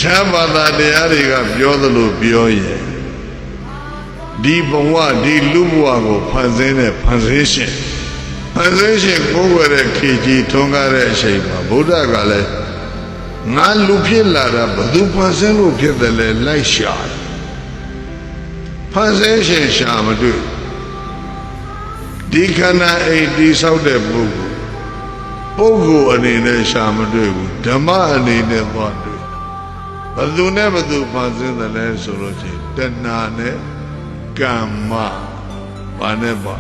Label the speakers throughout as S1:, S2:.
S1: ခြားဘာသာတရားတွေကပြောသလိုပြောရင်ဒီဘဝဒီလူဘဝကိုဖန်ဆင်းတဲ့ဖန်ဆင်းရှင်ကိုယ်ဝယ်တဲ့ခေကြီးထွန်းကားတဲ့အချိန်မှာဗုဒ္ဓကလည်းငါလူဖြစ်လာတာဘယ်သူဖန်ဆင်းလို့ဖြစ်တယ်လဲလိုက်ရှာတယ်ဖန်ဆင်းရှင်ရှာမတွေ့ဒီခန္ဓာအိမ်တိဆောက်တဲ့ပုဂ္ဂိုလ်အနေနဲ့ရှာမတွေ့ဘူးဓမ္မအနေနဲ့သွားတွေ့ဘယ်သူနဲ့ဘယ်သူဖန်ဆင်းတယ်လဲဆိုလို့ချင်းတဏှာနဲ့ကမ္မဘာနဲ့ပါ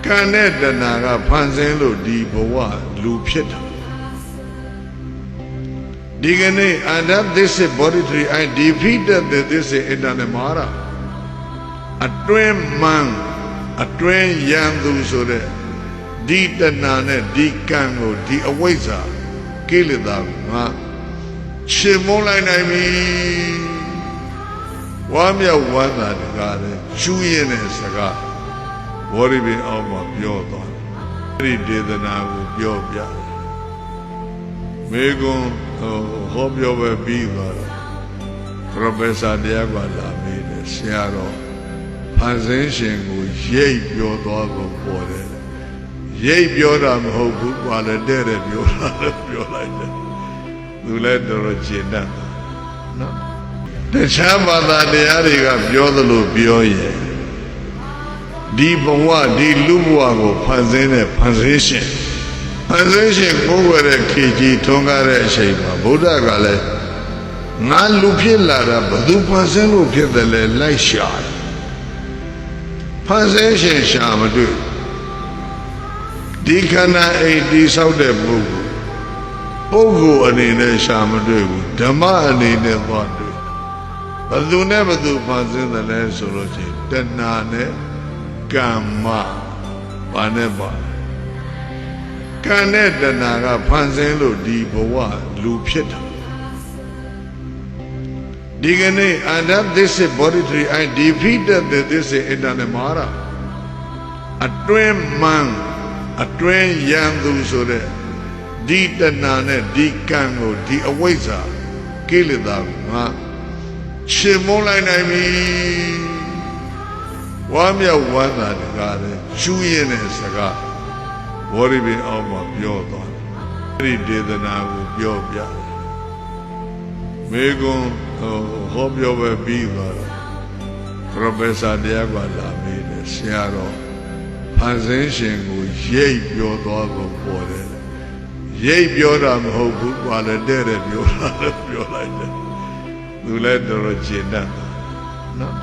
S1: ကံနဲ့တဏှာကဖန်ဆင်းလို့ဒီဘဝလူဖြစ်တာဒီကနေ့ and this is body tree I defeated this is eternal mara အတွင်းမှန်အတွင်းရန်သူဆိုတဲ့ဒီတဏှာနဲ့ဒီကံကိုဒီအဝိဇ္ဇာကိလေသာငါရှင်းမလိုက်နိုင်ပြီဝါမြောက်ဝမ်းသာတကားလေရှူးရင်တဲ့စကားဘောရိပင်အောင်မှာပြောသွားတယ်အဲ့ဒီဒေသနာကိုပြောပြတယ်မေကွန်းဟောပြောပဲပြီးသွားတော့ပရိုဖက်ဆာတရားကလာမေးတယ်ဆရာတော်ဖန်ဆင်းရှင်ကိုရိပ်ပြောသွားဖို့ပေါ်တယ်ရိပ်ပြောတာမဟုတ်ဘူးကွာလေတဲ့ပြောတာလည်းပြောလိုက်တယ်သူလည်းတော်တော်ကျဉ်တတ်တာနော်တခြားဘာသာတရားတွေကပြောသလိုပြောရင်ဒီဘဝဒီလူဘဝကိုဖန်ဆင်းတဲ့ဖန်ဆင်းရှင်ကိုယ်ဝယ်တဲ့ခေကြီးထွန်းကားတဲ့အချိန်မှာဗုဒ္ဓကလည်းငါလူဖြစ်လာတာဘယ်သူဖန်ဆင်းလို့ဖြစ်တယ်လဲလိုက်ရှာတယ်ဖန်ဆင်းရှင်ရှာမတွေ့ဒီခန္ဓာအိမ်တိဆောက်တဲ့ပုဂ္ဂိုလ်အနေနဲ့ရှာမတွေ့ဘူးဓမ္မအနေနဲ့သွားတွေ့ဘယ်သူနဲ့ဘယ်သူဖန်ဆင်းတယ်လဲဆိုလို့ချင်းတဏှာနဲ့ကမ္မဘာနဲ့ပါကံနဲ့တဏှာကဖန်ဆင်းလို့ဒီဘဝလူဖြစ်တာဒီကနေ့ and this is body tree I defeated this is eternal mara အတွင်းမှန်အတွင်းရန်သူဆိုတဲ့ဒီတဏှာနဲ့ဒီကံကိုဒီအဝိဇ္ဇာကိလေသာငါရှင်းမလိုက်နိုင်ပြီဝါမြောက်ဝမ်းသာတကားလေရှူးရင်တဲ့စကားဘောရိပင်အောင်မှာပြောသွားတယ်အဲ့ဒီဒေသနာကိုပြောပြတယ်မေကွန်းဟောပြောပဲပြီးသွားတော့ပရိုဖက်ဆာတရားကလာမေးတယ်ဆရာတော်ဖန်ဆင်းရှင်ကိုရိပ်ပြောသွားဖို့ပေါ်တယ်ရိပ်ပြောတာမဟုတ်ဘူးကွာလေတဲ့ပြောတာလည်းပြောလိုက်တယ်သူလည်းတော်တော်ကျဉ်တတ်တာနော်